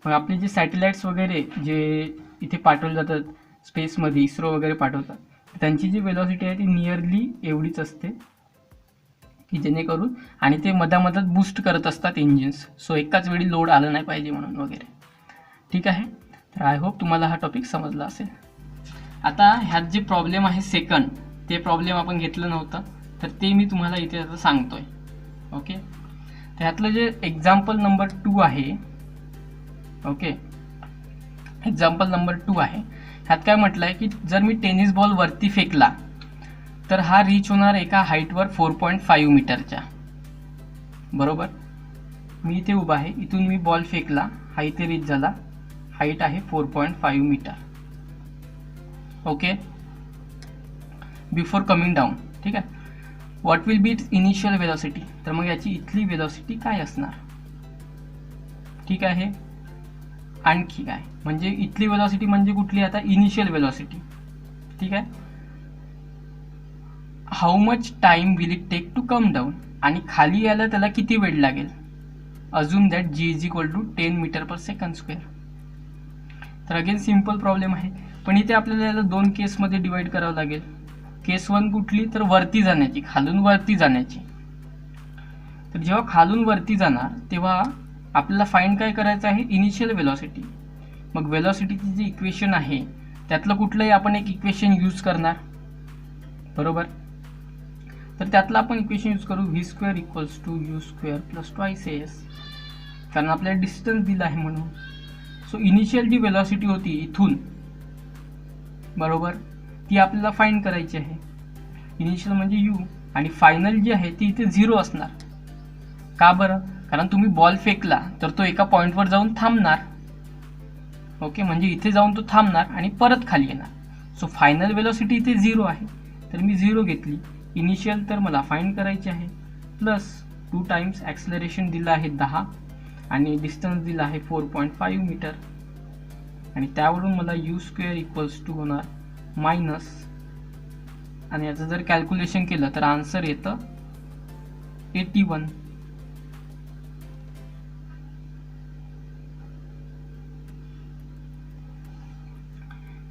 मग आपले जे सॅटेलाइट्स वगैरे जे इथे पाठवले जातात स्पेसमध्ये, इस्रो वगैरे पाठवतात, त्यांची जी वेलॉसिटी आहे ती नियरली एवढीच असते, की जेणेकरून, आणि ते मधामधात बूस्ट करत असतात इंजिन्स, सो एकाच वेळी लोड आलं नाही पाहिजे म्हणून वगैरे. ठीक आहे. तर आय होप तुम्हाला हा टॉपिक समजला असेल. आता ह्यात जे प्रॉब्लेम आहे सेकंड, ते प्रॉब्लेम आपण घेतलं नव्हतं, तर ते मी तुम्हाला इथे आता सांगतोय. ओके. तर ह्यातलं जे एक्झाम्पल नंबर 2 आहे, ओके, एक्झाम्पल नंबर 2 आहे, ह्यात काय म्हटलं आहे की जर मी टेनिस बॉल वरती फेकला तर हा रीच होणार एका हाईटवर 4.5 मीटरच्या. बरोबर. मी इथे उभा आहे, इथून मी बॉल फेकला, हा इथे रीच झाला, हाईट आहे 4.5 metre. Okay. Before coming down. ठीक आहे. What will be its initial velocity, तर मग याची इथली वेलॉसिटी काय असणार. ठीक आहे. आणखी काय, म्हणजे इथली वेलॉसिटी म्हणजे कुठली, आता इनिशियल वेलॉसिटी. ठीक आहे. How much time will it take to come down, आणि खाली यायला त्याला किती वेळ लागेल. Assume that g = 10 m/s². तर अगेन सिम्पल प्रॉब्लेम आहे, पण इथे आपल्याला याला 2 केसमध्ये डिवाइड करावं लागेल. केस 1 कुठली, तर वरती जाण्याची, खालून वरती जाण्याची. तर जेव्हा खालून वरती जाणार तेव्हा आपल्याला फाइंड काय करायचं आहे, इनिशियल वेलॉसिटी. मग वेलॉसिटीची जी इक्वेशन आहे त्यातलं कुठलंही आपण एक इक्वेशन यूज करणार. बरोबर. तर त्यातलं आपण इक्वेशन यूज करू v² = u² + 2as, कारण आपल्याला डिस्टन्स दिला आहे म्हणून. सो इनिशियल जी वेलॉसिटी होती इथून बरोबर, ती आपल्याला फाइंड करायची आहे. इनिशियल म्हणजे यू आणि फायनल जी आहे ती इथे 0 असणार. का बरं? कारण तुम्ही बॉल फेकला तर तो एका पॉईंटवर जाऊन थांबणार. ओके, म्हणजे इथे जाऊन तो थांबणार आणि परत खाली येणार. सो फायनल वेलोसिटी इथे 0 आहे, तर मी 0 घेतली. इनिशियल तर मला फाइंड करायची आहे, प्लस 2 टाइम्स ॲक्सलरेशन दिलं आहे 10 आणि डिस्टन्स दिला आहे 4.5 मीटर आणि त्यावरून मला यू स्क्वेअर इक्वल्स टू होणार मायनस, आणि याचं जर कॅल्क्युलेशन केलं तर आन्सर येतं 81.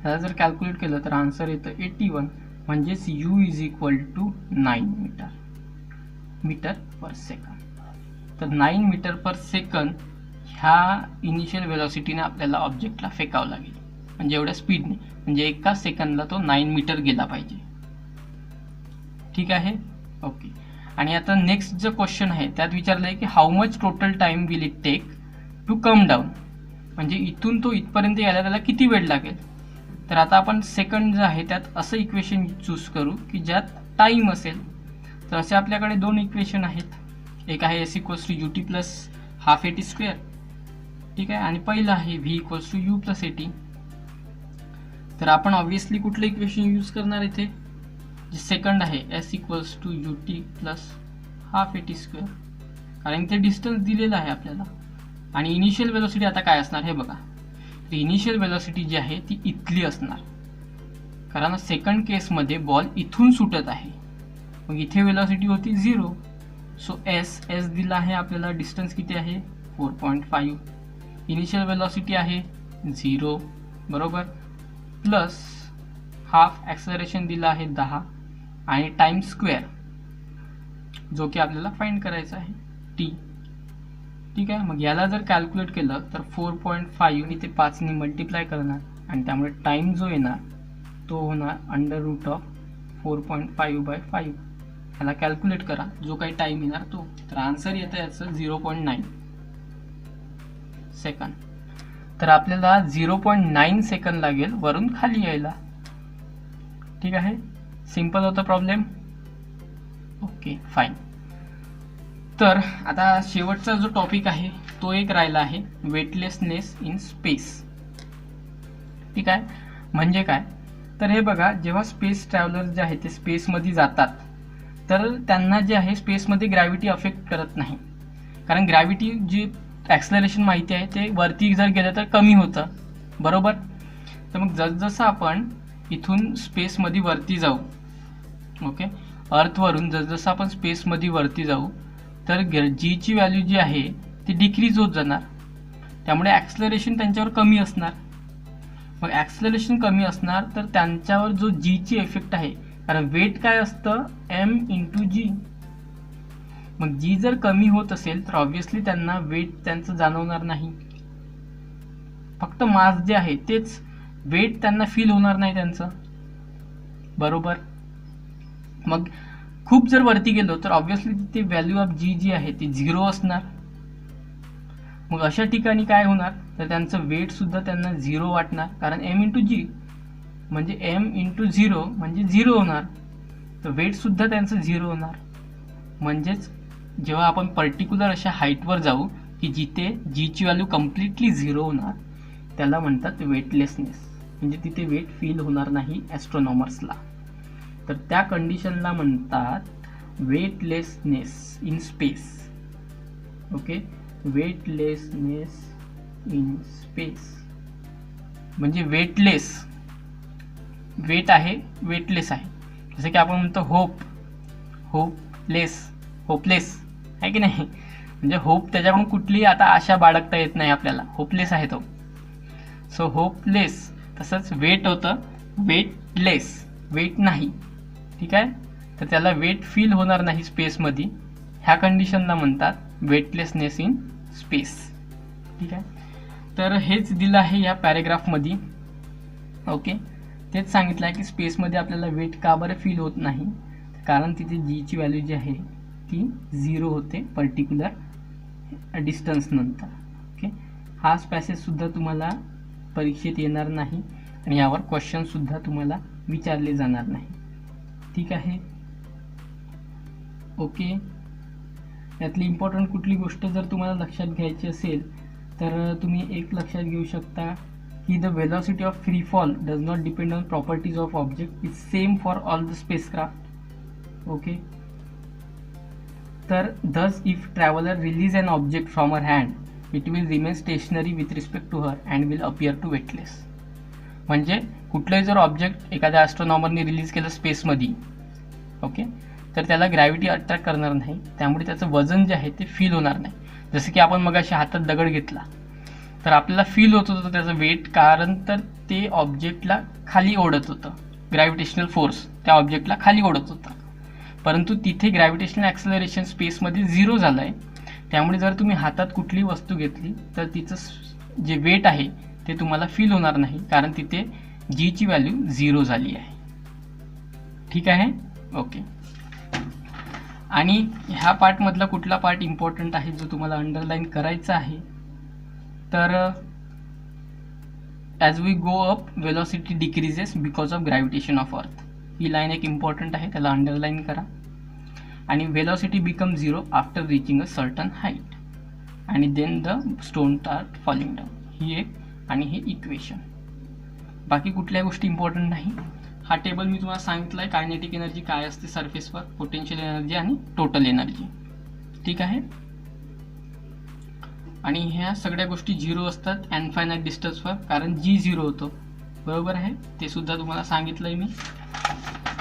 ह्याला जर कॅल्क्युलेट केलं तर आन्सर येतं 81, म्हणजेच U is equal to 9 metre per second. तर 9 मीटर पर सेकंद ह्या इनिशियल वेलॉसिटीने आपल्याला ऑब्जेक्टला फेकावं लागेल, म्हणजे एवढ्या स्पीडने, म्हणजे एका सेकंदला तो 9 मीटर गेला पाहिजे. ठीक आहे, ओके. आणि आता नेक्स्ट जो क्वेश्चन आहे त्यात विचारलं आहे की how much total time will it take to come down, म्हणजे इथून तो इथपर्यंत यायला त्याला किती वेळ लागेल. तर आता आपण सेकंड जे आहे त्यात असं इक्वेशन चूज करू की ज्यात टाईम असेल. तर असे आपल्याकडे 2 इक्वेशन आहेत. एक आहे S equals to U T plus half A T square, ठीक आहे, आणि पहिलं आहे V equals to U plus A T. तर आपण ऑब्विसली कुठलं इक्वेशन यूज करणार इथे, जे सेकंड आहे S equals to U T plus half A T square, कारण ते डिस्टन्स दिलेलं आहे आपल्याला. आणि इनिशियल वेलोसिटी आता काय असणार हे बघा. इनिशियल वेलोसिटी जी आहे ती इथली असणार, कारण सेकंड केसमध्ये बॉल इथून सुटत आहे, मग इथे वेलोसिटी होती 0. सो एस दिला आहे आपल्याला, डिस्टन्स किती आहे 4.5, इनिशियल वेलोसिटी आहे 0, बरोबर, प्लस हाफ ॲक्सलरेशन दिला आहे 10 आणि टाइम स्क्वेअर जो की आपल्याला फाइंड करायचा आहे टी. ठीक आहे, मग याला जर कॅल्क्युलेट केलं तर 4.5 आणि ते 5ने मल्टिप्लाय करणार आणि त्यामुळे टाइम जो येणार तो होणार √4.5/5. ह्याला कॅल्क्युलेट करा जो काही टाइम येणार तो. तर आन्सर येतं याचं 0.9 सेकंद. तर आपल्याला 0.9 सेकंद लागेल वरून खाली यायला. ठीक आहे, सिंपल होतं प्रॉब्लेम. Okay, fine. तर आता शेवटचा जो टॉपिक आहे तो एक राहिला आहे, वेटलेसनेस इन स्पेस. ठीक आहे, म्हणजे काय, तर हे बघा, जेव्हा स्पेस ट्रॅव्हलर जे आहे ते स्पेसमध्ये जातात तर त्यांना जे आहे स्पेसमध्ये ग्रॅव्हिटी अफेक्ट करत नाही, कारण ग्रॅव्हिटी जी ॲक्सलरेशन माहिती आहे ते वरती जर गेलं तर कमी होतं, बरोबर. तर मग जसजसं आपण इथून स्पेसमध्ये वरती जाऊ, ओके, अर्थवरून जसजसं आपण स्पेसमध्ये वरती जाऊ तर जीची व्हॅल्यू जी आहे ती डिक्रीज होत जाणार, त्यामुळे ॲक्सलरेशन त्यांच्यावर कमी असणार. मग ॲक्सलरेशन कमी असणार तर त्यांच्यावर जो जीची इफेक्ट आहे, कारण वेट काय असतं m/g, मग जी जर कमी होत असेल तर ऑब्व्हियसली त्यांना वेट त्यांचं जाणवणार नाही, फक्त मास जे आहे तेच, वेट त्यांना फील होणार नाही त्यांचं, बरोबर. मग खूप जर वरती गेलो तर ऑब्व्हियसली तिथे व्हॅल्यू ऑफ जी जी आहे ती 0 असणार. मग अशा ठिकाणी काय होणार तर त्यांचं वेट सुद्धा त्यांना 0 वाटणार, कारण m/g म्हणजे m/0 म्हणजे 0 होणार, तर वेट सुद्धा त्यांचं 0 होणार. म्हणजेच जेव्हा आपण पर्टिक्युलर अशा हाईटवर जाऊ की जिथे जीची व्हॅल्यू कम्प्लिटली 0 होणार त्याला म्हणतात वेटलेसनेस, म्हणजे तिथे वेट फील होणार नाही ॲस्ट्रॉनॉमर्सला. तर त्या कंडिशनला म्हणतात weightlessness in space. Okay, weightlessness in space म्हणजे वेटलेस, वेट आहे वेटलेस आहे. जसं की आपण म्हणतो होपलेस आहे की नाही, म्हणजे होप त्याच्याकडून कुठलीही आता आशा बाळगता येत नाही आपल्याला, होपलेस आहे तो. So hopeless. तसंच वेट होतं वेटलेस, वेट नाही. ठीक आहे, तर त्याला वेट फील होणार नाही स्पेसमध्ये, ह्या कंडिशनला म्हणतात वेटलेसनेस इन स्पेस. ठीक आहे, तर हेच दिलं आहे या पॅरेग्राफमध्ये. ओके, तेच सांगितलं आहे की स्पेसमध्ये आपल्याला वेट का बरं फील होत नाही, कारण तिथे जीची व्हॅल्यू जी आहे ती 0 होते पर्टिक्युलर डिस्टन्स नंतर. ओके, हाच पॅसेजसुद्धा तुम्हाला परीक्षेत येणार नाही आणि यावर क्वेश्चनसुद्धा तुम्हाला विचारले जाणार नाही. ठीक आहे. ओके. यातली इम्पॉर्टंट कुठली गोष्ट जर तुम्हाला लक्षात घ्यायची असेल तर तुम्ही एक लक्षात घेऊ शकता की the velocity of free fall does not depend on properties of object, is same for all the spacecraft. Okay. तर thus if traveler release an object from her hand it will remain stationary with respect to her and will appear to weightless. म्हणजे कुठलंही जर object एखाद्या ॲस्ट्रॉनॉमरने release केलं स्पेसमध्ये, okay, तर त्याला gravity attract करणार नाही, त्यामुळे त्याचं वजन जे आहे ते फील होणार नाही. जसं की आपण मगाशी हातात दगड घेतला तर आपल्याला फील होत होतं त्याचं वेट, कारण तर ते ऑब्जेक्टला खाली ओढत होतं, ग्रॅव्हिटेशनल फोर्स त्या ऑब्जेक्टला खाली ओढत होता. परंतु तिथे ग्रॅव्हिटेशनल ॲक्सेलरेशन स्पेसमध्ये 0 झालं आहे. त्यामुळे जर तुम्ही हातात कुठली वस्तू घेतली तर तिचं जे वेट आहे ते तुम्हाला फील होणार नाही, कारण तिथे जीची व्हॅल्यू 0 झाली आहे. ठीक आहे. ओके. आणि ह्या पार्टमधला कुठला पार्ट इम्पॉर्टंट आहे जो तुम्हाला अंडरलाईन करायचा आहे, तर as we go up velocity decreases because of gravitation of earth. ही लाईन एक इम्पॉर्टंट आहे, त्याला अंडरलाईन करा. आणि velocity become 0 after reaching a certain height आणि then the stone start falling down. ही एक आणि हे इक्वेशन. बाकी कुठल्या गोष्टी इम्पॉर्टंट नाही. हा टेबल मी तुम्हाला सांगितलं आहे, कायनेटिक एनर्जी काय असते सरफेसवर, पोटेन्शियल एनर्जी आणि टोटल एनर्जी. ठीक आहे. आणि ह्या सगळ्या गोष्टी 0 असतात इनफायनाईट डिस्टन्सवर, कारण जी 0 होतो. बरोबर आहे, ते सुद्धा तुम्हाला सांगितलं आहे मी.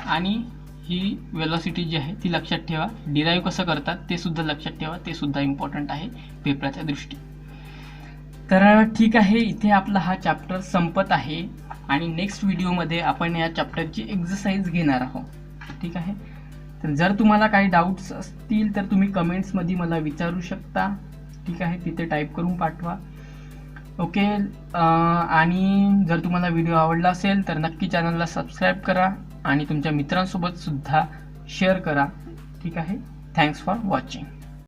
आणि ही वेलॉसिटी जी आहे ती लक्षात ठेवा. डिराईव्ह कसं करतात ते सुद्धा लक्षात ठेवा, ते सुद्धा इम्पॉर्टंट आहे पेपराच्या दृष्टी. तर ठीक आहे, इथे आपला हा चॅप्टर संपत आहे आणि नेक्स्ट व्हिडिओमध्ये आपण या चॅप्टरची एक्झरसाइज घेणार आहोत. ठीक आहे. तर जर तुम्हाला काही डाऊट्स असतील तर तुम्ही कमेंट्समध्ये मला विचारू शकता. ठीक आहे, तिथे टाईप करून पाठवा. ओके. आणि जर तुम्हाला व्हिडिओ आवडला असेल तर नक्की चॅनलला सबस्क्राईब करा आणि तुमच्या मित्रांसोबत सुद्धा शेअर करा. ठीक आहे. Thanks for watching.